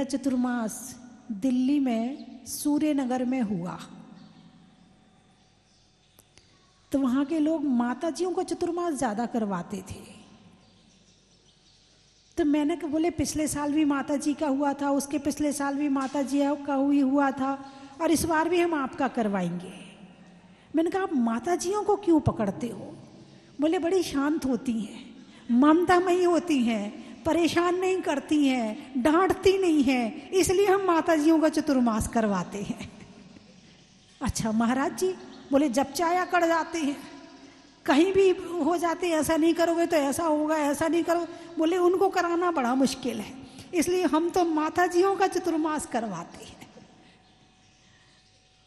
चतुर्मास दिल्ली में सूर्यनगर में हुआ। तो वहाँ के लोग माताजियों को चतुर्मास ज़्यादा करवाते थे। तो मैंने बोले पिछले साल भी माताजी का हुआ था, उसके पिछले साल भी माताजी का हुआ था, और इस बार भी हम आपका करवाएंगे। मैंने कहा आप माताजियों को क्यों पकड़ते हो? बोले बड़ी शांत होती हैं, ममतामयी होती हैं, परेशान नहीं करती हैं, डांटती नहीं हैं, इसलिए हम माताजियों का चतुर्मास करवाते हैं। अच्छा महाराज जी, बोले जब चाया कर जाते हैं, कहीं भी हो जाते, ऐसा नहीं करोगे तो ऐसा होगा, ऐसा नहीं करो। बोले उनको कराना बड़ा मुश्किल है, इसलिए हम तो माताजियों का चतुर्मास करवाते हैं।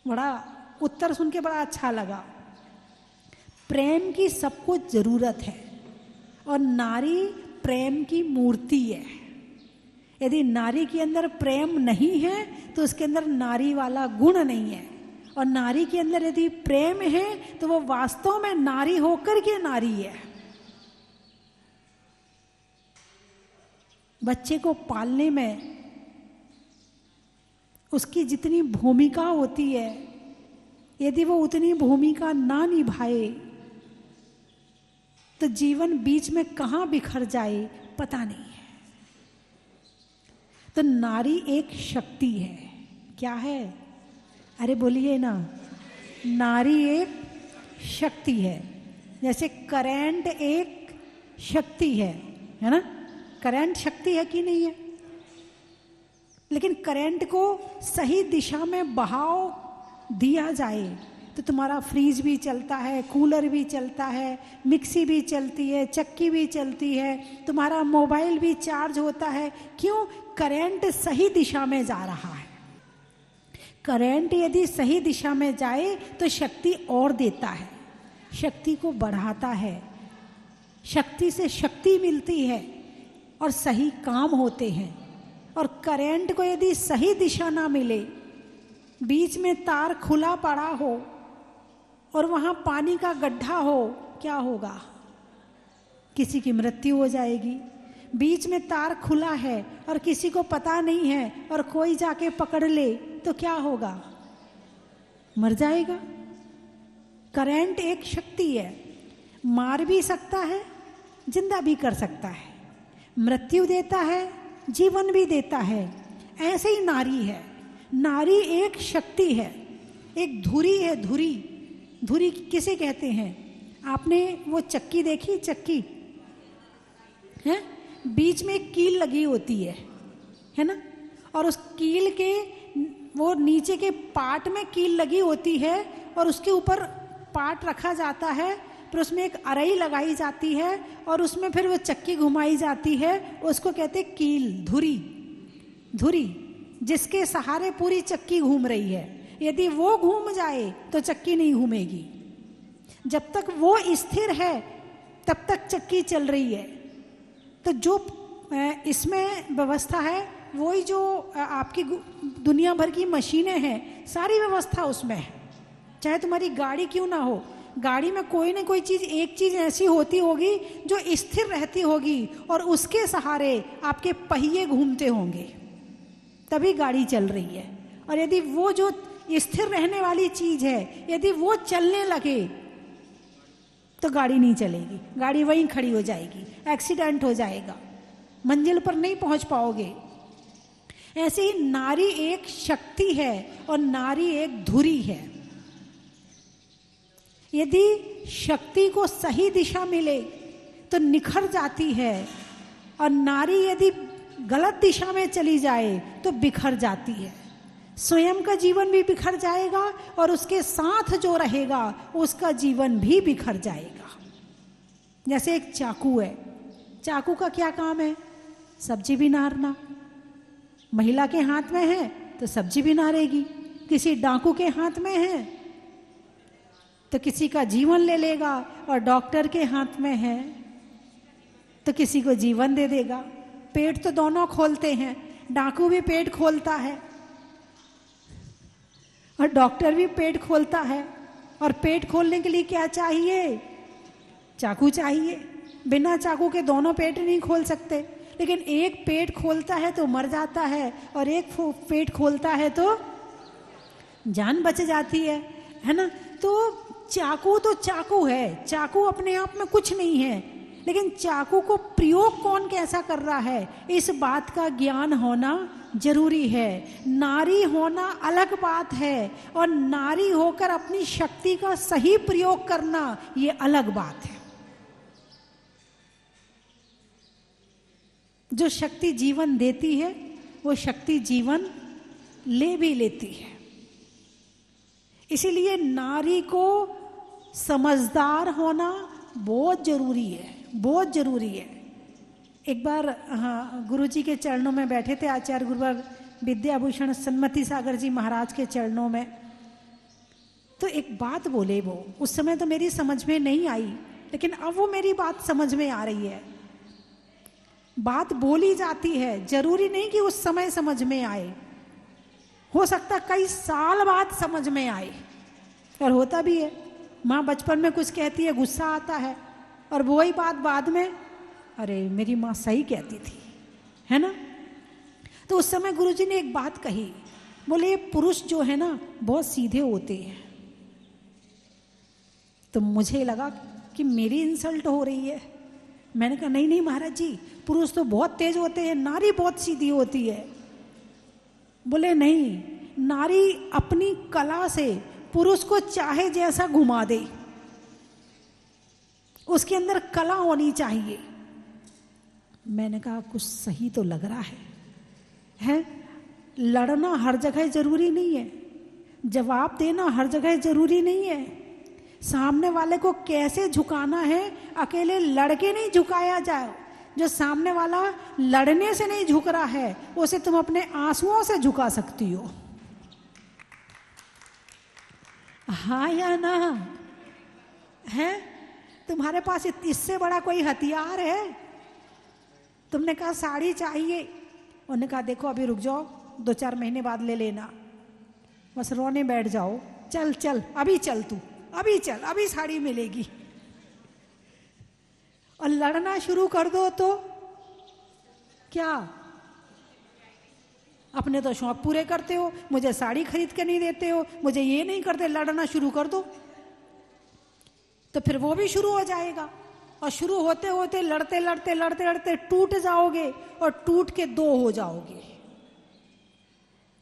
बड़ा उत्तर सुन के बड़ा अच्छा लगा। प्रेम की सबको जरूरत है और नारी प्रेम की मूर्ति है। यदि नारी के अंदर प्रेम नहीं है तो उसके अंदर नारी वाला गुण नहीं है, और नारी के अंदर यदि प्रेम है तो वो वास्तव में नारी होकर के नारी है। बच्चे को पालने में उसकी जितनी भूमिका होती है, यदि वो उतनी भूमिका ना निभाए तो जीवन बीच में कहाँ बिखर जाए पता नहीं है। तो नारी एक शक्ति है। क्या है? अरे बोलिए ना, नारी एक शक्ति है। जैसे करंट एक शक्ति है ना? करंट शक्ति है कि नहीं है? लेकिन करंट को सही दिशा में बहाव दिया जाए तो तुम्हारा फ्रीज भी चलता है, कूलर भी चलता है, मिक्सी भी चलती है, चक्की भी चलती है, तुम्हारा मोबाइल भी चार्ज होता है। क्यों? करंट सही दिशा में जा रहा है। करंट यदि सही दिशा में जाए तो शक्ति और देता है, शक्ति को बढ़ाता है, शक्ति से शक्ति मिलती है और सही काम होते हैं। और करंट को यदि सही दिशा ना मिले, बीच में तार खुला पड़ा हो और वहाँ पानी का गड्ढा हो, क्या होगा? किसी की मृत्यु हो जाएगी। बीच में तार खुला है और किसी को पता नहीं है और कोई जाके पकड़ ले तो क्या होगा? मर जाएगा। करंट एक शक्ति है, मार भी सकता है, जिंदा भी कर सकता है, मृत्यु देता है, जीवन भी देता है। ऐसे ही नारी है। नारी एक शक्ति है, एक धुरी है। धुरी, धुरी किसे कहते हैं? आपने वो चक्की देखी? चक्की है, बीच में एक कील लगी होती है ना? और उस कील के वो नीचे के पार्ट में कील लगी होती है और उसके ऊपर पार्ट रखा जाता है, फिर उसमें एक अरई लगाई जाती है और उसमें फिर वो चक्की घुमाई जाती है। उसको कहते हैं कील, धुरी। धुरी जिसके सहारे पूरी चक्की घूम रही है। यदि वो घूम जाए तो चक्की नहीं घूमेगी। जब तक वो स्थिर है तब तक चक्की चल रही है। तो जो इसमें व्यवस्था है वही जो आपकी दुनिया भर की मशीनें हैं, सारी व्यवस्था उसमें है। चाहे तुम्हारी गाड़ी क्यों ना हो, गाड़ी में कोई ना कोई चीज़, एक चीज़ ऐसी होती होगी जो स्थिर रहती होगी और उसके सहारे आपके पहिए घूमते होंगे, तभी गाड़ी चल रही है। और यदि वो जो स्थिर रहने वाली चीज़ है, यदि वो चलने लगे तो गाड़ी नहीं चलेगी, गाड़ी वहीं खड़ी हो जाएगी, एक्सीडेंट हो जाएगा, मंजिल पर नहीं पहुंच पाओगे। ऐसे ही नारी एक शक्ति है और नारी एक धुरी है। यदि शक्ति को सही दिशा मिले तो निखर जाती है, और नारी यदि गलत दिशा में चली जाए तो बिखर जाती है। स्वयं का जीवन भी बिखर जाएगा और उसके साथ जो रहेगा उसका जीवन भी बिखर जाएगा। जैसे एक चाकू है, चाकू का क्या काम है? सब्जी भी नारना। महिला के हाथ में है तो सब्जी भी नारेगी, किसी डाकू के हाथ में है तो किसी का जीवन ले लेगा, और डॉक्टर के हाथ में है तो किसी को जीवन दे देगा। पेट तो दोनों खोलते हैं, डाकू भी पेट खोलता है और डॉक्टर भी पेट खोलता है। और पेट खोलने के लिए क्या चाहिए? चाकू चाहिए। बिना चाकू के दोनों पेट नहीं खोल सकते। लेकिन एक पेट खोलता है तो मर जाता है, और एक पेट खोलता है तो जान बच जाती है ना। तो चाकू है, चाकू अपने आप में कुछ नहीं है, लेकिन चाकू को प्रयोग कौन कैसा कर रहा है, इस बात का ज्ञान होना जरूरी है। नारी होना अलग बात है, और नारी होकर अपनी शक्ति का सही प्रयोग करना ये अलग बात है। जो शक्ति जीवन देती है वो शक्ति जीवन ले भी लेती है। इसीलिए नारी को समझदार होना बहुत जरूरी है, बहुत जरूरी है। एक बार गुरुजी के चरणों में बैठे थे, आचार्य गुरुवर विद्याभूषण सन्मति सागर जी महाराज के चरणों में, तो एक बात बोले वो, उस समय तो मेरी समझ में नहीं आई, लेकिन अब वो मेरी बात समझ में आ रही है। बात बोली जाती है, जरूरी नहीं कि उस समय समझ में आए, हो सकता कई साल बाद समझ में आए, और होता भी है। माँ बचपन में कुछ कहती है, गुस्सा आता है, और वही बात बाद में, अरे मेरी माँ सही कहती थी, है ना। तो उस समय गुरुजी ने एक बात कही, बोले ये पुरुष जो है ना बहुत सीधे होते हैं। तो मुझे लगा कि मेरी इंसल्ट हो रही है। मैंने कहा नहीं नहीं महाराज जी, पुरुष तो बहुत तेज होते हैं, नारी बहुत सीधी होती है। बोले नहीं, नारी अपनी कला से पुरुष को चाहे जैसा घुमा दे, उसके अंदर कला होनी चाहिए। मैंने कहा कुछ सही तो लग रहा है? लड़ना हर जगह जरूरी नहीं है, जवाब देना हर जगह जरूरी नहीं है, सामने वाले को कैसे झुकाना है अकेले लड़के नहीं झुकाया जाए। जो सामने वाला लड़ने से नहीं झुक रहा है, उसे तुम अपने आंसुओं से झुका सकती हो। हाँ या ना? है तुम्हारे पास इससे बड़ा कोई हथियार है? तुमने कहा साड़ी चाहिए, उन्होंने कहा देखो अभी रुक जाओ, 2-4 महीने बाद ले लेना। बस रोने बैठ जाओ, चल चल अभी चल, तू अभी चल, अभी साड़ी मिलेगी। और लड़ना शुरू कर दो तो क्या? अपने तो शौक पूरे करते हो, मुझे साड़ी खरीद के नहीं देते हो, मुझे ये नहीं करते, लड़ना शुरू कर दो तो फिर वो भी शुरू हो जाएगा। और शुरू होते होते लड़ते लड़ते लड़ते लड़ते टूट जाओगे, और टूट के 2 हो जाओगे।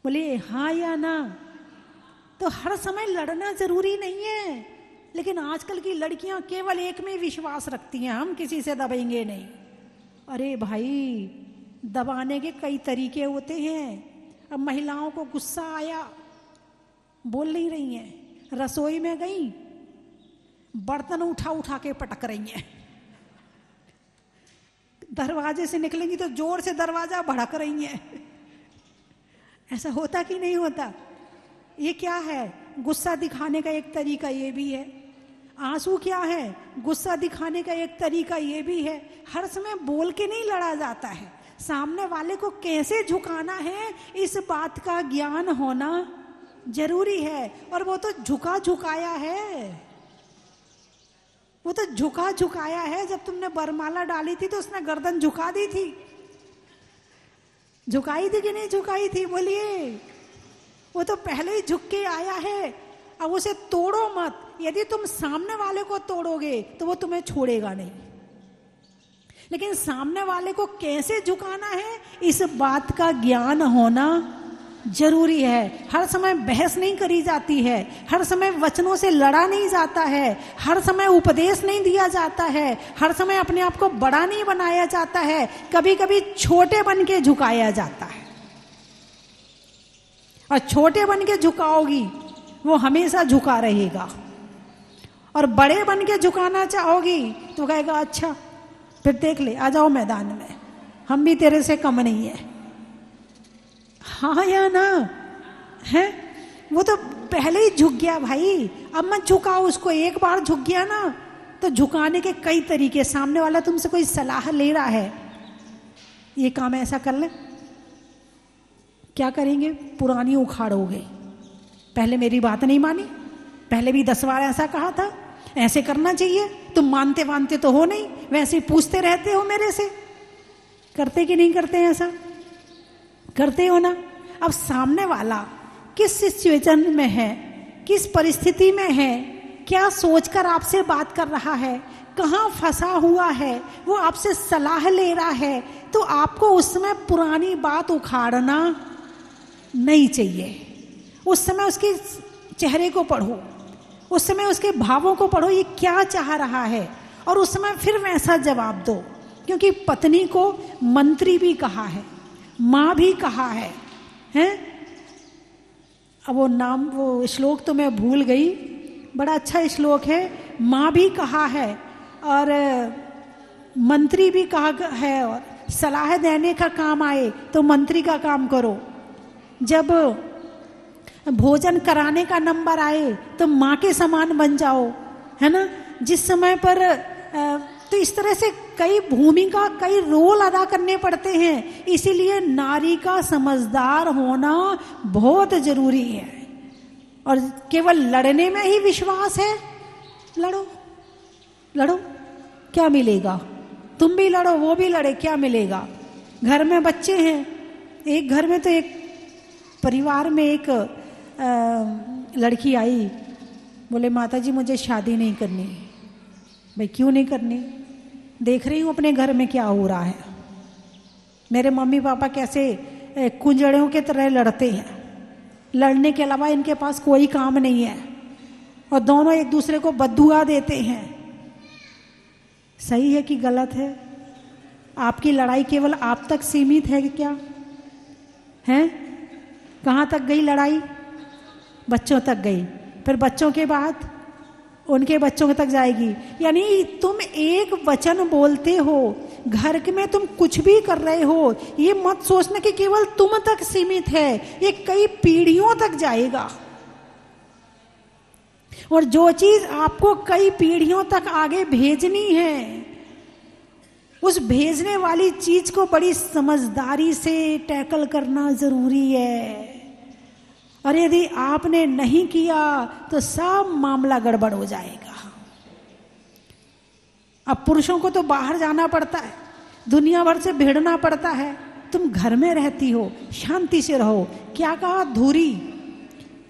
बोलिए हाँ या ना? तो हर समय लड़ना जरूरी नहीं है, लेकिन आजकल की लड़कियां केवल एक में विश्वास रखती हैं, हम किसी से दबाएंगे नहीं। अरे भाई, दबाने के कई तरीके होते हैं। अब महिलाओं को गुस्सा आया, बोल नहीं रही हैं, रसोई में गई, बर्तन उठा उठा के पटक रही हैं, दरवाजे से निकलेंगी तो जोर से दरवाजा भड़क रही हैं। ऐसा होता कि नहीं होता? ये क्या है? गुस्सा दिखाने का एक तरीका ये भी है। आंसू क्या है? गुस्सा दिखाने का एक तरीका ये भी है। हर समय बोल के नहीं लड़ा जाता है, सामने वाले को कैसे झुकाना है इस बात का ज्ञान होना जरूरी है। और वो तो झुका झुकाया है, वो तो झुका झुकाया है। जब तुमने बरमाला डाली थी तो उसने गर्दन झुका दी थी, झुकाई थी कि नहीं झुकाई थी? बोलिए। वो तो पहले ही झुक के आया है। अब उसे तोड़ो मत, यदि तुम सामने वाले को तोड़ोगे तो वो तुम्हें छोड़ेगा नहीं, लेकिन सामने वाले को कैसे झुकाना है इस बात का ज्ञान होना जरूरी है। हर समय बहस नहीं करी जाती है, हर समय वचनों से लड़ा नहीं जाता है, हर समय उपदेश नहीं दिया जाता है, हर समय अपने आप को बड़ा नहीं बनाया जाता है, कभी कभी छोटे बन के झुकाया जाता है। और छोटे बन के झुकाओगी वो हमेशा झुका रहेगा, और बड़े बन के झुकाना चाहोगी तो कहेगा अच्छा फिर देख ले, आ जाओ मैदान में, हम भी तेरे से कम नहीं है। हाँ या ना? है? वो तो पहले ही झुक गया भाई, अब मत झुकाओ उसको। एक बार झुक गया ना तो झुकाने के कई तरीके। सामने वाला तुमसे कोई सलाह ले रहा है, ये काम ऐसा कर ले, क्या करेंगे? पुरानी उखाड़ोगे, पहले मेरी बात नहीं मानी, पहले भी 10 बार ऐसा कहा था, ऐसे करना चाहिए, तुम मानते मानते तो हो नहीं, वैसे ही पूछते रहते हो मेरे से। करते कि नहीं करते हैं? ऐसा करते हो ना? अब सामने वाला किस सिचुएशन में है, किस परिस्थिति में है, क्या सोचकर आपसे बात कर रहा है, कहाँ फंसा हुआ है, वो आपसे सलाह ले रहा है, तो आपको उस समय पुरानी बात उखाड़ना नहीं चाहिए। उस समय उसके चेहरे को पढ़ो, उस समय उसके भावों को पढ़ो, ये क्या चाह रहा है, और उस समय फिर वैसा जवाब दो। क्योंकि पत्नी को मंत्री भी कहा है, माँ भी कहा है, हैं? अब वो नाम, वो श्लोक तो मैं भूल गई, बड़ा अच्छा श्लोक है। माँ भी कहा है और मंत्री भी कहा है, और सलाह देने का काम आए तो मंत्री का काम करो, जब भोजन कराने का नंबर आए तो माँ के समान बन जाओ, है ना? जिस समय पर तो इस तरह से कई भूमिका, कई रोल अदा करने पड़ते हैं। इसीलिए नारी का समझदार होना बहुत जरूरी है। और केवल लड़ने में ही विश्वास है? लड़ो लड़ो, क्या मिलेगा? तुम भी लड़ो, वो भी लड़े, क्या मिलेगा? घर में बच्चे हैं, एक घर में तो एक परिवार में एक लड़की आई, बोले माता जी मुझे शादी नहीं करनी। भाई क्यों नहीं करनी? देख रही हूँ अपने घर में क्या हो रहा है, मेरे मम्मी पापा कैसे कुंजड़ियों के तरह लड़ते हैं, लड़ने के अलावा इनके पास कोई काम नहीं है, और दोनों एक दूसरे को बद्दुआ देते हैं। सही है कि गलत है? आपकी लड़ाई केवल आप तक सीमित है कि क्या है? कहाँ तक गई लड़ाई? बच्चों तक गई, फिर बच्चों के बाद उनके बच्चों तक जाएगी। यानी तुम एक वचन बोलते हो, घर में तुम कुछ भी कर रहे हो, ये मत सोचना कि केवल तुम तक सीमित है, ये कई पीढ़ियों तक जाएगा। और जो चीज आपको कई पीढ़ियों तक आगे भेजनी है, उस भेजने वाली चीज को बड़ी समझदारी से टैकल करना जरूरी है। और यदि आपने नहीं किया तो सब मामला गड़बड़ हो जाएगा। अब पुरुषों को तो बाहर जाना पड़ता है, दुनिया भर से भिड़ना पड़ता है, तुम घर में रहती हो, शांति से रहो। क्या कहा? धुरी।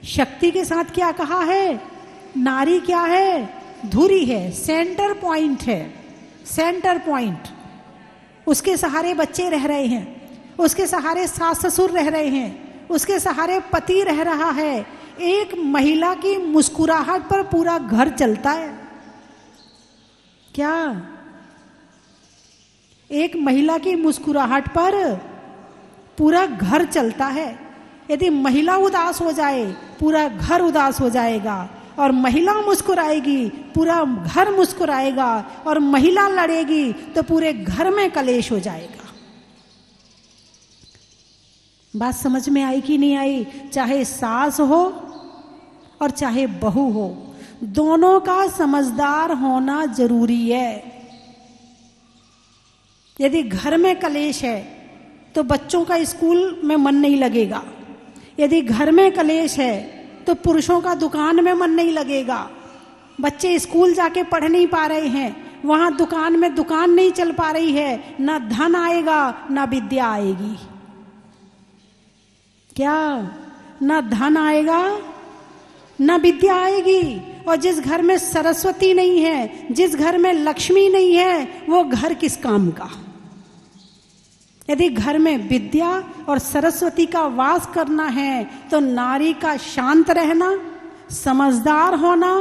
शक्ति के साथ क्या कहा है? नारी क्या है? धुरी है, सेंटर पॉइंट है, सेंटर पॉइंट। उसके सहारे बच्चे रह रहे हैं, उसके सहारे सास ससुर रह रहे हैं, उसके सहारे पति रह रहा है। एक महिला की मुस्कुराहट पर पूरा घर चलता है। क्या? एक महिला की मुस्कुराहट पर पूरा घर चलता है। यदि महिला उदास हो जाए, पूरा घर उदास हो जाएगा, और महिला मुस्कुराएगी, पूरा घर मुस्कुराएगा, और महिला लड़ेगी तो पूरे घर में कलेश हो जाएगा। बात समझ में आई कि नहीं आई? चाहे सास हो और चाहे बहू हो, दोनों का समझदार होना जरूरी है। यदि घर में कलेश है तो बच्चों का स्कूल में मन नहीं लगेगा। यदि घर में कलेश है तो पुरुषों का दुकान में मन नहीं लगेगा। बच्चे स्कूल जाके पढ़ नहीं पा रहे हैं, वहां दुकान में दुकान नहीं चल पा रही है, ना धन आएगा ना विद्या आएगी। क्या? ना धन आएगा ना विद्या आएगी। और जिस घर में सरस्वती नहीं है, जिस घर में लक्ष्मी नहीं है, वो घर किस काम का? यदि घर में विद्या और सरस्वती का वास करना है तो नारी का शांत रहना, समझदार होना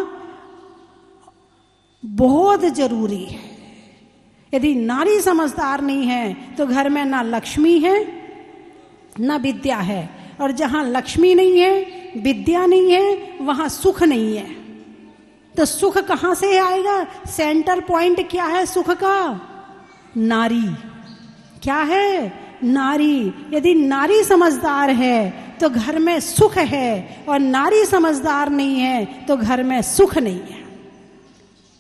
बहुत जरूरी है। यदि नारी समझदार नहीं है तो घर में ना लक्ष्मी है ना विद्या है, और जहां लक्ष्मी नहीं है, विद्या नहीं है, वहां सुख नहीं है। तो सुख कहां से आएगा? सेंटर पॉइंट क्या है सुख का? नारी। क्या है? नारी। यदि नारी समझदार है तो घर में सुख है, और नारी समझदार नहीं है तो घर में सुख नहीं है।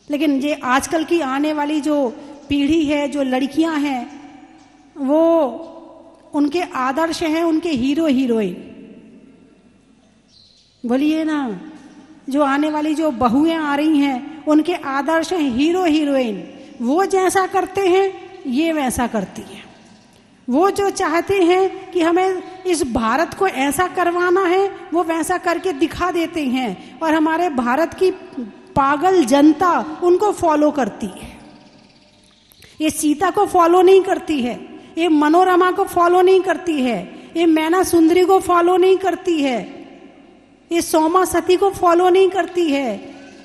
लेकिन ये आजकल की आने वाली जो पीढ़ी है, जो लड़कियां हैं, वो उनके आदर्श हैं उनके हीरो हीरोइन। बोलिए ना, जो आने वाली जो बहुएं आ रही हैं उनके आदर्श हैं हीरो हीरोइन। वो जैसा करते हैं ये वैसा करती है। वो जो चाहते हैं कि हमें इस भारत को ऐसा करवाना है, वो वैसा करके दिखा देते हैं, और हमारे भारत की पागल जनता उनको फॉलो करती है। ये सीता को फॉलो नहीं करती है, ये मनोरमा को फॉलो नहीं करती है, ये मैना सुंदरी को फॉलो नहीं करती है, ये सोमा सती को फॉलो नहीं करती है,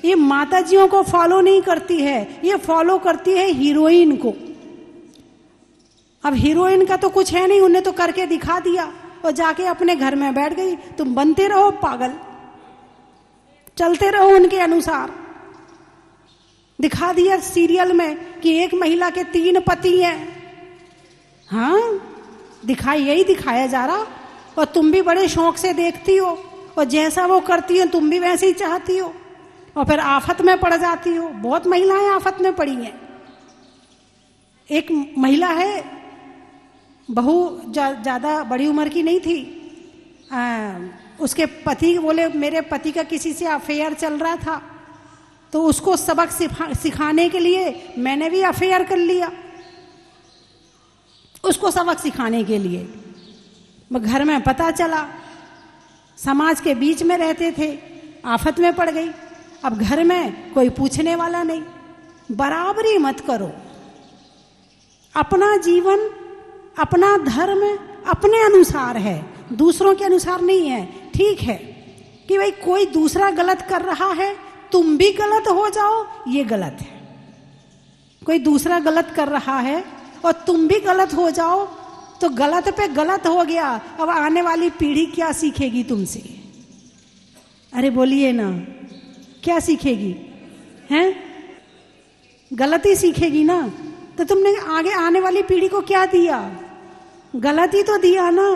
ये माताजियों को फॉलो नहीं करती है, ये फॉलो करती है हीरोइन को। अब हीरोइन का तो कुछ है नहीं, उन्हें तो करके दिखा दिया और जाके अपने घर में बैठ गई। तुम बनते रहो पागल, चलते रहो उनके अनुसार। दिखा दिया सीरियल में कि एक महिला के 3 पति हैं। हाँ, यही दिखाया जा रहा, और तुम भी बड़े शौक से देखती हो, और जैसा वो करती है तुम भी वैसे ही चाहती हो, और फिर आफत में पड़ जाती हो। बहुत महिलाएं आफत में पड़ी हैं। एक महिला है, बहु ज्यादा बड़ी उम्र की नहीं थी, उसके पति बोले मेरे पति का किसी से अफेयर चल रहा था, तो उसको सबक सिखाने के लिए मैंने भी अफेयर कर लिया, उसको सबक सिखाने के लिए। घर में पता चला, समाज के बीच में रहते थे, आफत में पड़ गई। अब घर में कोई पूछने वाला नहीं। बराबरी मत करो। अपना जीवन, अपना धर्म अपने अनुसार है, दूसरों के अनुसार नहीं है। ठीक है कि भाई कोई दूसरा गलत कर रहा है, तुम भी गलत हो जाओ, ये गलत है। कोई दूसरा गलत कर रहा है और तुम भी गलत हो जाओ, तो गलत पे गलत हो गया। अब आने वाली पीढ़ी क्या सीखेगी तुमसे? अरे बोलिए ना, क्या सीखेगी? हैं? गलती सीखेगी ना। तो तुमने आगे आने वाली पीढ़ी को क्या दिया? गलत ही तो दिया ना।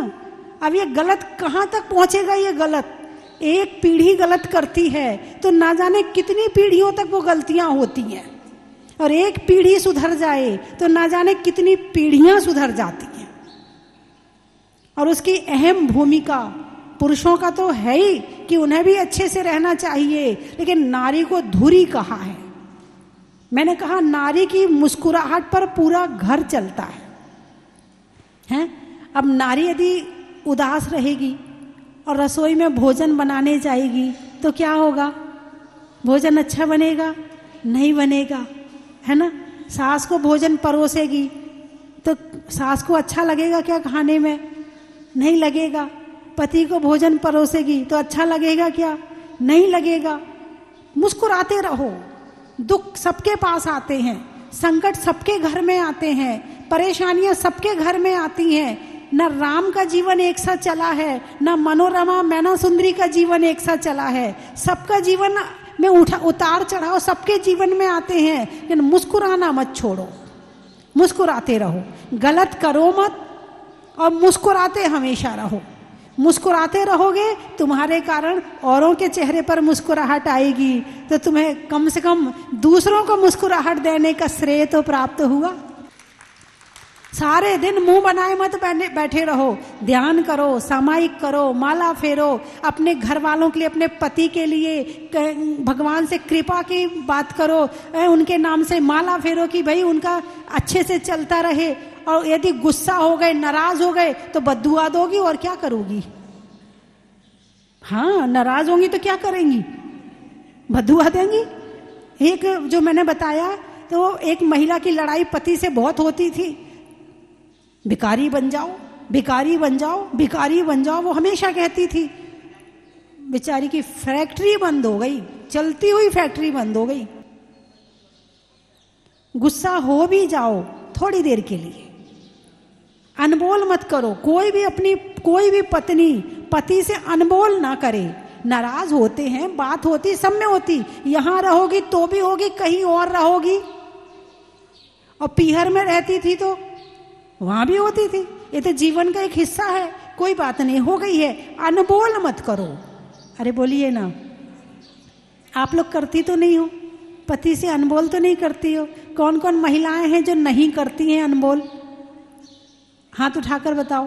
अब ये गलत कहाँ तक पहुंचेगा? ये गलत, एक पीढ़ी गलत करती है तो ना जाने कितनी पीढ़ियों तक वो गलतियां होती हैं, और एक पीढ़ी सुधर जाए तो ना जाने कितनी पीढ़ियां सुधर जाती हैं। और उसकी अहम भूमिका पुरुषों का तो है ही कि उन्हें भी अच्छे से रहना चाहिए, लेकिन नारी को धुरी कहा है। मैंने कहा नारी की मुस्कुराहट पर पूरा घर चलता है, हैं? अब नारी यदि उदास रहेगी और रसोई में भोजन बनाने जाएगी तो क्या होगा? भोजन अच्छा बनेगा? नहीं बनेगा, है ना? सास को भोजन परोसेगी तो सास को अच्छा लगेगा क्या खाने में? नहीं लगेगा। पति को भोजन परोसेगी तो अच्छा लगेगा क्या? नहीं लगेगा। मुस्कुराते रहो। दुख सबके पास आते हैं, संकट सबके घर में आते हैं, परेशानियां सबके घर में आती हैं। न राम का जीवन एक सा चला है, न मनोरमा मैना सुंदरी का जीवन एक सा चला है। सबका जीवन में उतार चढ़ाव सबके जीवन में आते हैं, लेकिन मुस्कुराना मत छोड़ो, मुस्कुराते रहो। गलत करो मत और मुस्कुराते हमेशा रहो। मुस्कुराते रहोगे, तुम्हारे कारण औरों के चेहरे पर मुस्कुराहट आएगी, तो तुम्हें कम से कम दूसरों को मुस्कुराहट देने का श्रेय तो प्राप्त हुआ। सारे दिन मुंह बनाए मत बैठे रहो। ध्यान करो, सामायिक करो, माला फेरो। अपने घर वालों के लिए, अपने पति के लिए भगवान से कृपा की बात करो, उनके नाम से माला फेरो कि भाई उनका अच्छे से चलता रहे। और यदि गुस्सा हो गए, नाराज हो गए तो बद्दुआ दोगी और क्या करोगी? हाँ, नाराज होंगी तो क्या करेंगी? बद्दुआ देंगी। एक जो मैंने बताया, तो एक महिला की लड़ाई पति से बहुत होती थी। भिखारी बन जाओ, भिखारी बन जाओ, भिखारी बन जाओ, वो हमेशा कहती थी। बेचारी की फैक्ट्री बंद हो गई, चलती हुई फैक्ट्री बंद हो गई। गुस्सा हो भी जाओ थोड़ी देर के लिए, अनबोल मत करो। कोई भी पत्नी पति से अनबोल ना करे। नाराज होते हैं, बात होती, सब में होती। यहां रहोगी तो भी होगी, कहीं और रहोगी। और पीहर में रहती थी तो वहां भी होती थी। ये तो जीवन का एक हिस्सा है, कोई बात नहीं, हो गई है। अनबोल मत करो। अरे बोलिए ना, आप लोग करती तो नहीं हो? पति से अनबोल तो नहीं करती हो? कौन कौन महिलाएं हैं जो नहीं करती हैं अनबोल? हाथ उठाकर बताओ।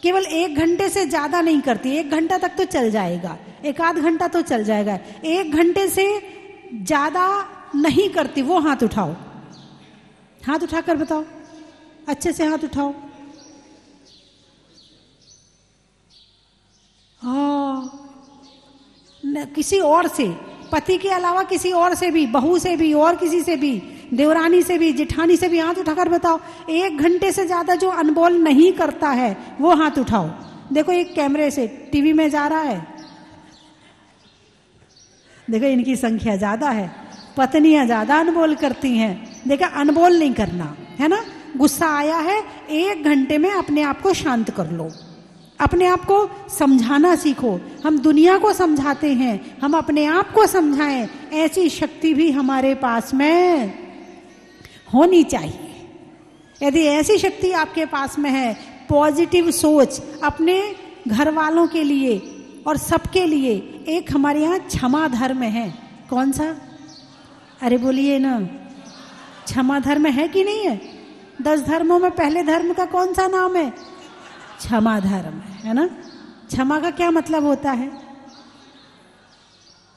केवल 1 घंटे से ज्यादा नहीं करती। 1 घंटा तक तो चल जाएगा, 1 आध घंटा तो चल जाएगा। 1 घंटे से ज्यादा नहीं करती, वो हाथ उठाओ। हाथ उठाकर बताओ, अच्छे से हाथ उठाओ। किसी और से, पति के अलावा किसी और से भी, बहू से भी, और किसी से भी, देवरानी से भी, जिठानी से भी, हाथ उठाकर बताओ 1 घंटे से ज्यादा जो अनबोल नहीं करता है वो हाथ उठाओ। देखो एक कैमरे से टीवी में जा रहा है, देखो इनकी संख्या ज्यादा है, पत्नियां ज्यादा अनबोल करती हैं। देखा, अनबोल नहीं करना है ना। गुस्सा आया है, 1 घंटे में अपने आप को शांत कर लो, अपने आप को समझाना सीखो। हम दुनिया को समझाते हैं, हम अपने आप को समझाएं, ऐसी शक्ति भी हमारे पास में होनी चाहिए। यदि ऐसी शक्ति आपके पास में है, पॉजिटिव सोच अपने घर वालों के लिए और सबके लिए। एक हमारे यहाँ क्षमा धर्म है, कौन सा? अरे बोलिए ना, क्षमा धर्म है कि नहीं है? 10 धर्मों में पहले धर्म का कौन सा नाम है? क्षमा धर्म है ना। क्षमा का क्या मतलब होता है?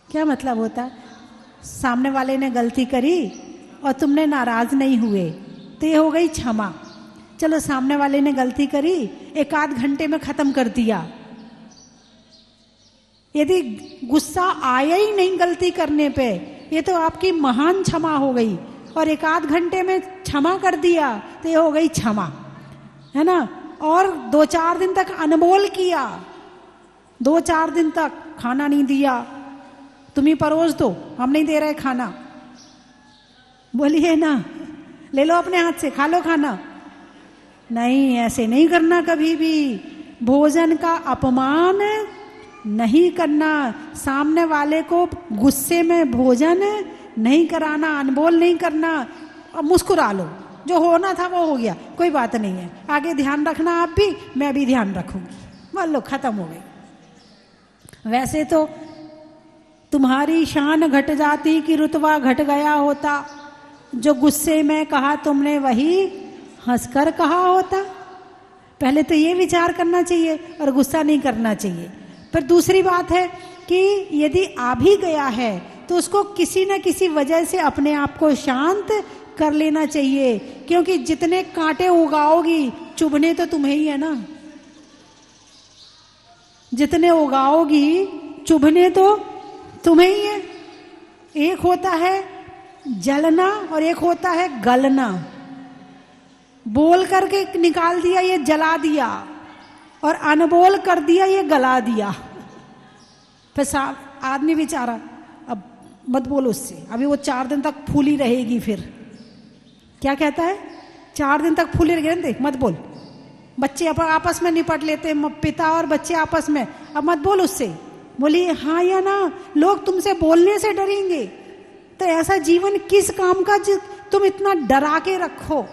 क्या मतलब होता है? सामने वाले ने गलती करी और तुमने नाराज नहीं हुए तो ये हो गई क्षमा। चलो सामने वाले ने गलती करी, 1-8 घंटे में खत्म कर दिया। यदि गुस्सा आया ही नहीं गलती करने पे, ये तो आपकी महान क्षमा हो गई। और 1-8 घंटे में क्षमा कर दिया तो ये हो गई क्षमा, है ना। और 2-4 दिन तक अनबोल किया, 2-4 दिन तक खाना नहीं दिया, तुम ही परोस दो, हम नहीं दे रहे खाना, बोलिए ना, ले लो अपने हाथ से, खा लो खाना। नहीं, ऐसे नहीं करना कभी भी। भोजन का अपमान नहीं करना, सामने वाले को गुस्से में भोजन नहीं कराना, अनबोल नहीं करना। और मुस्कुरा लो, जो होना था वो हो गया, कोई बात नहीं है, आगे ध्यान रखना आप भी, मैं भी ध्यान रखूंगी, मान लो खत्म हो गई। वैसे तो तुम्हारी शान घट जाती कि रुतबा घट गया होता, जो गुस्से में कहा तुमने वही हंसकर कहा होता। पहले तो ये विचार करना चाहिए और गुस्सा नहीं करना चाहिए। पर दूसरी बात है कि यदि आ भी गया है तो उसको किसी न किसी वजह से अपने आप को शांत कर लेना चाहिए, क्योंकि जितने कांटे उगाओगी चुभने तो तुम्हें ही है ना। जितने उगाओगी चुभने तो तुम्हें ही है। एक होता है जलना और एक होता है गलना। बोल करके निकाल दिया ये जला दिया, और अनबोल कर दिया ये गला दिया। फिर आदमी बेचारा, अब मत बोलो उससे, अभी वो 4 दिन तक फूली रहेगी। फिर क्या कहता है? 4 दिन तक फूली रहेगी, देख मत बोल। बच्चे आपस में निपट लेते हैं, पिता और बच्चे आपस में, अब मत बोल उससे। बोलिए हाँ या ना, लोग तुमसे बोलने से डरेंगे। तो ऐसा जीवन किस काम का तुम इतना डरा के रखो।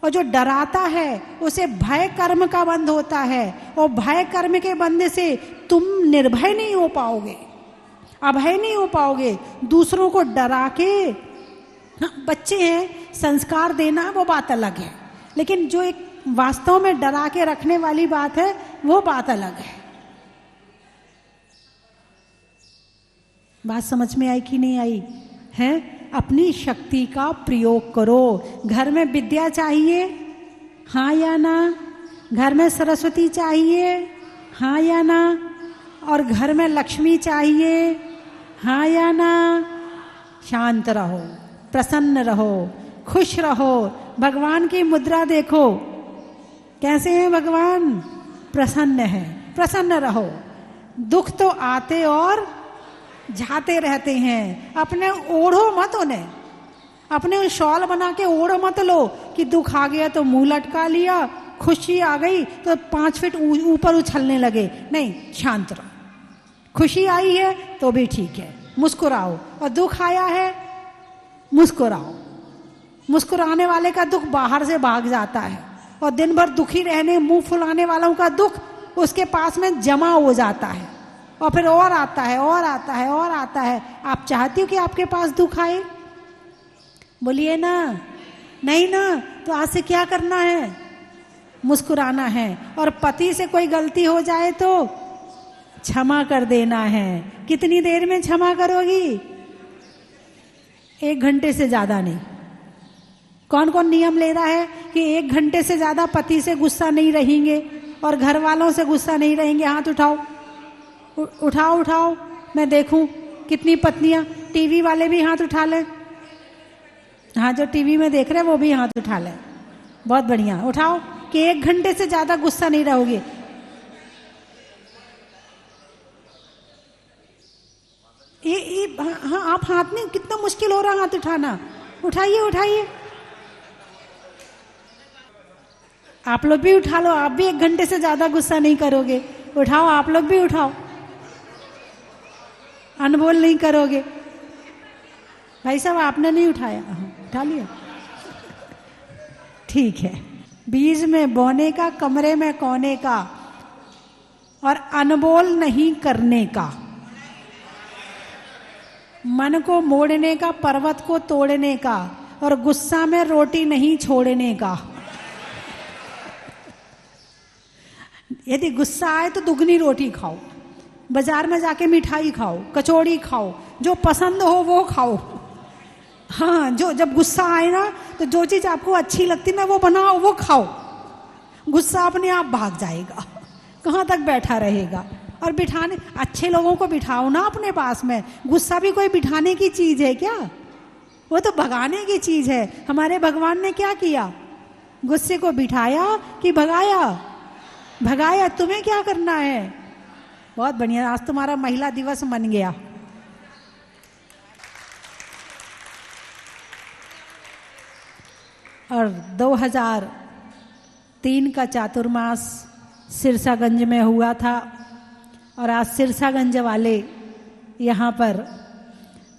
और जो डराता है उसे भय कर्म का बंध होता है, और भय कर्म के बंध से तुम निर्भय नहीं हो पाओगे, अभय नहीं हो पाओगे। दूसरों को डरा के, बच्चे हैं, संस्कार देना वो बात अलग है, लेकिन जो एक वास्तव में डरा के रखने वाली बात है वो बात अलग है। बात समझ में आई कि नहीं आई है? अपनी शक्ति का प्रयोग करो। घर में विद्या चाहिए, हाँ या ना? घर में सरस्वती चाहिए, हाँ या ना? और घर में लक्ष्मी चाहिए, हाँ या ना? शांत रहो, प्रसन्न रहो, खुश रहो। भगवान की मुद्रा देखो, कैसे हैं भगवान? प्रसन्न है। प्रसन्न रहो। दुख तो आते और जाते रहते हैं, अपने ओढ़ो मत उन्हें, अपने शॉल बना के ओढ़ो मत लो कि दुख आ गया तो मुंह लटका लिया, खुशी आ गई तो 5 फीट ऊपर उछलने लगे। नहीं, शांत रहो। खुशी आई है तो भी ठीक है, मुस्कुराओ, और दुख आया है मुस्कुराओ। मुस्कुराने वाले का दुख बाहर से भाग जाता है, और दिन भर दुखी रहने, मुंह फुलाने वालों का दुख उसके पास में जमा हो जाता है, और फिर और आता है और आता है और आता है। आप चाहती हो कि आपके पास दुख आए? बोलिए ना। नहीं ना, तो आज से क्या करना है? मुस्कुराना है। और पति से कोई गलती हो जाए तो क्षमा कर देना है। कितनी देर में क्षमा करोगी? 1 घंटे से ज्यादा नहीं। कौन कौन नियम ले रहा है कि 1 घंटे से ज्यादा पति से गुस्सा नहीं रहेंगे और घर वालों से गुस्सा नहीं रहेंगे? हाथ उठाओ। उठाओ उठाओ, मैं देखूं कितनी पत्नियां। टीवी वाले भी हाथ उठा लें। हाँ, जो टीवी में देख रहे हैं वो भी हाथ उठा लें। बहुत बढ़िया, उठाओ कि 1 घंटे से ज्यादा गुस्सा नहीं रहोगे। हाँ, आप हाथ नहीं, कितना मुश्किल हो रहा हाथ उठाना। उठाइए उठाइए, आप लोग भी उठा लो। आप भी 1 घंटे से ज्यादा गुस्सा नहीं करोगे। उठाओ, आप लोग भी उठाओ, अनबोल नहीं करोगे। भाई साहब आपने नहीं उठाया? हाँ, उठा लिया। ठीक है। बीज में बोने का, कमरे में कोने का, और अनबोल नहीं करने का, मन को मोड़ने का, पर्वत को तोड़ने का, और गुस्सा में रोटी नहीं छोड़ने का। यदि गुस्सा आए तो दुगनी रोटी खाओ, बाजार में जाके मिठाई खाओ, कचौड़ी खाओ, जो पसंद हो वो खाओ। हाँ, जो जब गुस्सा आए ना तो जो चीज आपको अच्छी लगती ना वो बनाओ, वो खाओ। गुस्सा अपने आप भाग जाएगा, कहाँ तक बैठा रहेगा। और बिठाने, अच्छे लोगों को बिठाओ ना अपने पास में। गुस्सा भी कोई बिठाने की चीज है क्या? वो तो भगाने की चीज है। हमारे भगवान ने क्या किया? गुस्से को बिठाया कि भगाया? भगाया। तुम्हें क्या करना है? बहुत बढ़िया, आज तुम्हारा महिला दिवस मन गया। और 2003 का चातुर्मास सिरसागंज में हुआ था, और आज सिरसागंज वाले यहाँ पर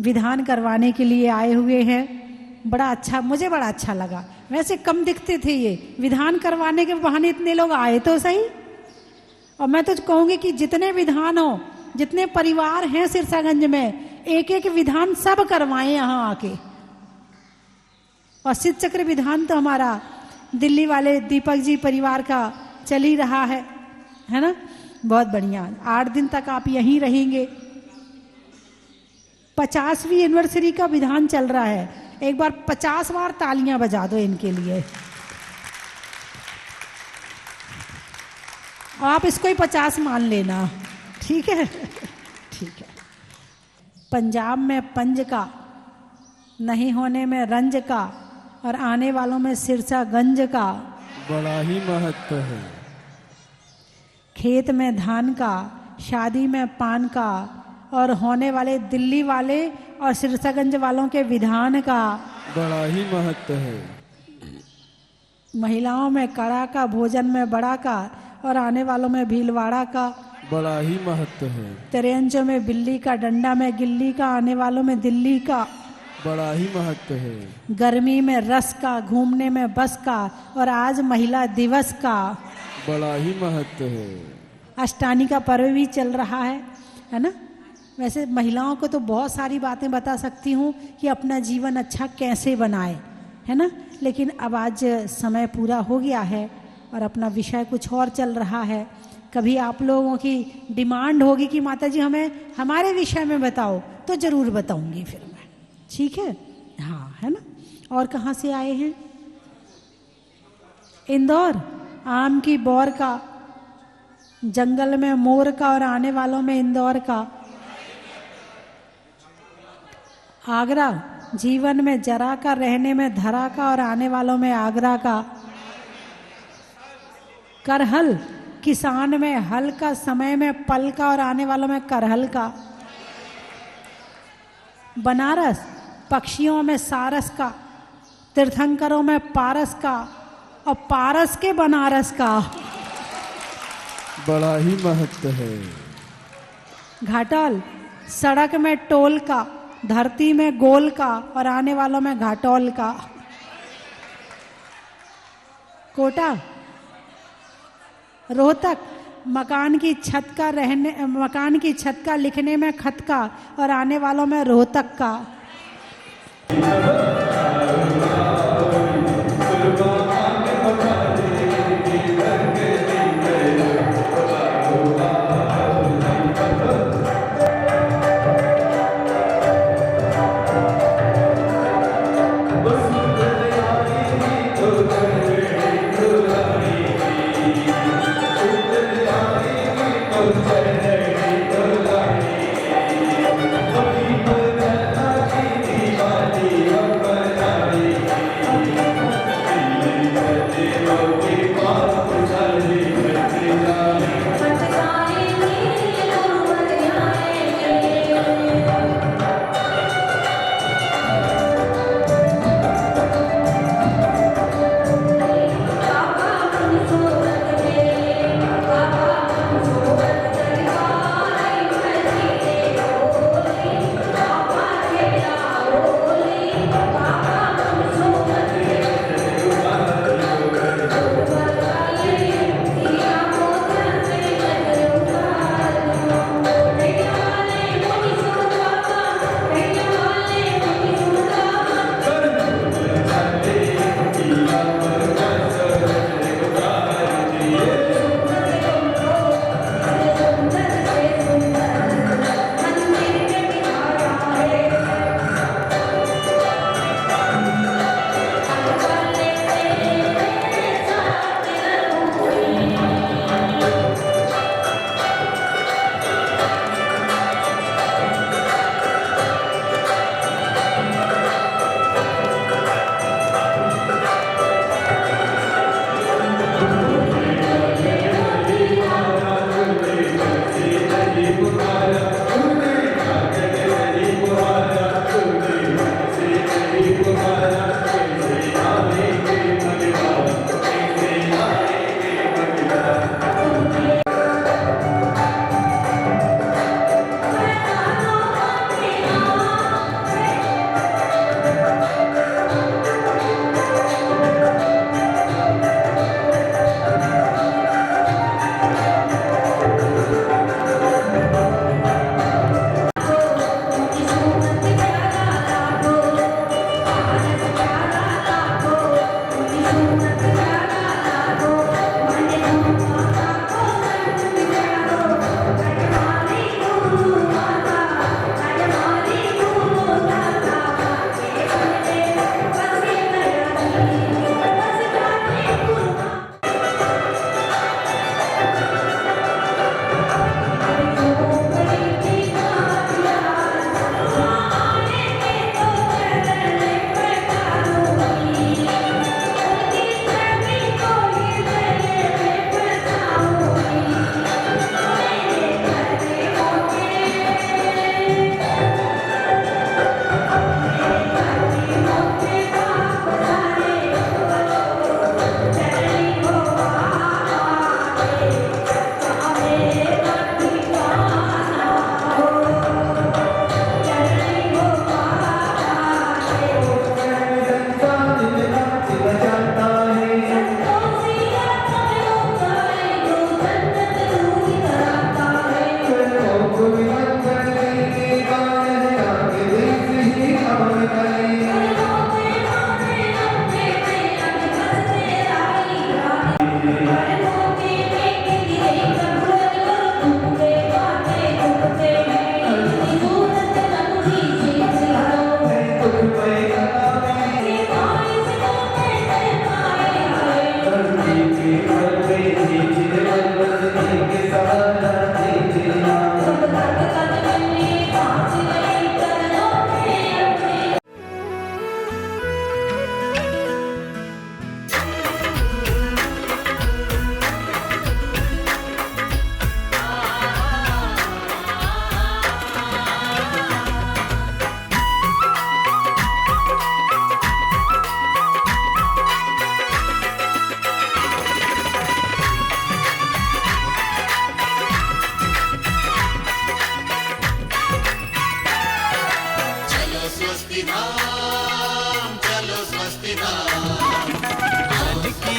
विधान करवाने के लिए आए हुए हैं। बड़ा अच्छा, मुझे बड़ा अच्छा लगा। वैसे कम दिखते थे ये, विधान करवाने के बहाने इतने लोग आए तो सही। और मैं तो कहूँगी कि जितने विधान हो, जितने परिवार हैं सिरसागंज में, एक एक विधान सब करवाएं यहाँ आके। और सिद्ध चक्र विधान तो हमारा दिल्ली वाले दीपक जी परिवार का चल ही रहा है ना। बहुत बढ़िया, 8 दिन तक आप यहीं रहेंगे। 50वीं एनिवर्सरी का विधान चल रहा है। एक बार 50 बार तालियां बजा दो इनके लिए। और आप इसको ही 50 मान लेना, ठीक है? ठीक है। पंजाब में पंज का, नहीं होने में रंज का, और आने वालों में सिरसागंज का बड़ा ही महत्व है। खेत में धान का, शादी में पान का, और होने वाले दिल्ली वाले और सिरसागंज वालों के विधान का बड़ा ही महत्व है। महिलाओं में कड़ा का, भोजन में बड़ा का, और आने वालों में भीलवाड़ा का बड़ा ही महत्व है। तिरंजों में बिल्ली का, डंडा में गिल्ली का, आने वालों में दिल्ली का बड़ा ही महत्व है। गर्मी में रस का, घूमने में बस का, और आज महिला दिवस का बड़ा ही महत्व है। अष्टानी का पर्व भी चल रहा है ना। वैसे महिलाओं को तो बहुत सारी बातें बता सकती हूँ कि अपना जीवन अच्छा कैसे बनाए, है ना। लेकिन अब आज समय पूरा हो गया है और अपना विषय कुछ और चल रहा है। कभी आप लोगों की डिमांड होगी कि माता जी हमें हमारे विषय में बताओ, तो जरूर बताऊंगी फिर मैं, ठीक है। हाँ, है ना। और कहाँ से आए हैं? इंदौर। आम की बौर का, जंगल में मोर का, और आने वालों में इंदौर का। आगरा। जीवन में जरा का, रहने में धरा का, और आने वालों में आगरा का। करहल। किसान में हल का, समय में पल का, और आने वालों में करहल का। बनारस। पक्षियों में सारस का, तीर्थंकरों में पारस का, और पारस के बनारस का। बड़ा ही महत्व है। घाटोल। सड़क में टोल का, धरती में गोल का, और आने वालों में घाटोल का। कोटा। रोहतक। मकान की छत का, रहने मकान की छत का, लिखने में खत का, और आने वालों में रोहतक का।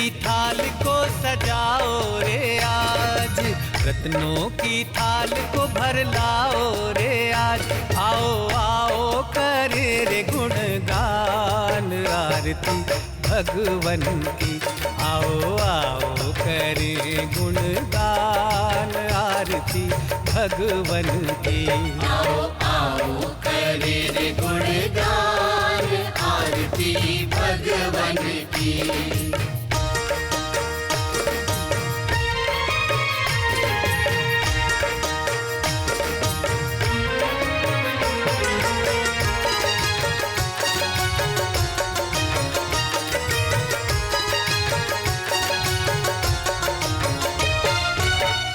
की थाल को सजाओ रे आज, रत्नों की थाल को भर लाओ रे आज। आओ आओ करे रे गुणगान आरती भगवन की, आओ आओ करे गुणगान आरती भगवन की। आओ आओ करे रे गुणगान आरती भगवन की।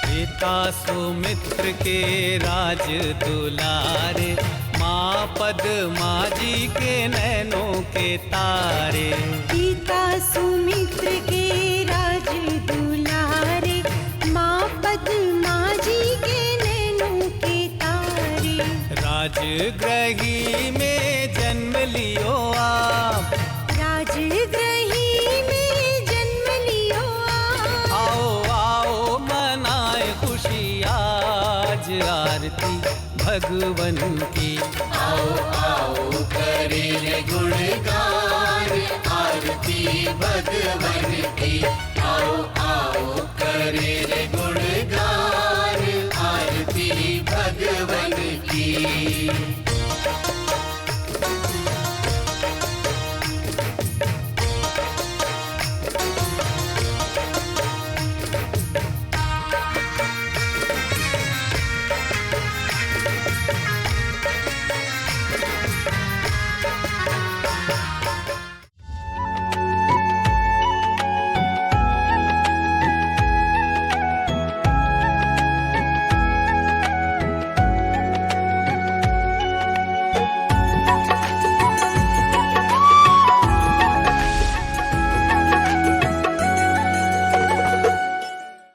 पिता सुमित्र के राज दुलारे, माँ पद्मा जी के नैनों के तारे। पिता सुमित्र के राज दुलारे, माँ पद्मा जी के नैनों के तारे। राजगृही में जन्म लियो आप, राजगृही में जन्म लियो आप। आओ आओ मनाए खुशी आज आरती भगवन की। आओ आओ करे रे गुणगान आरती भगवन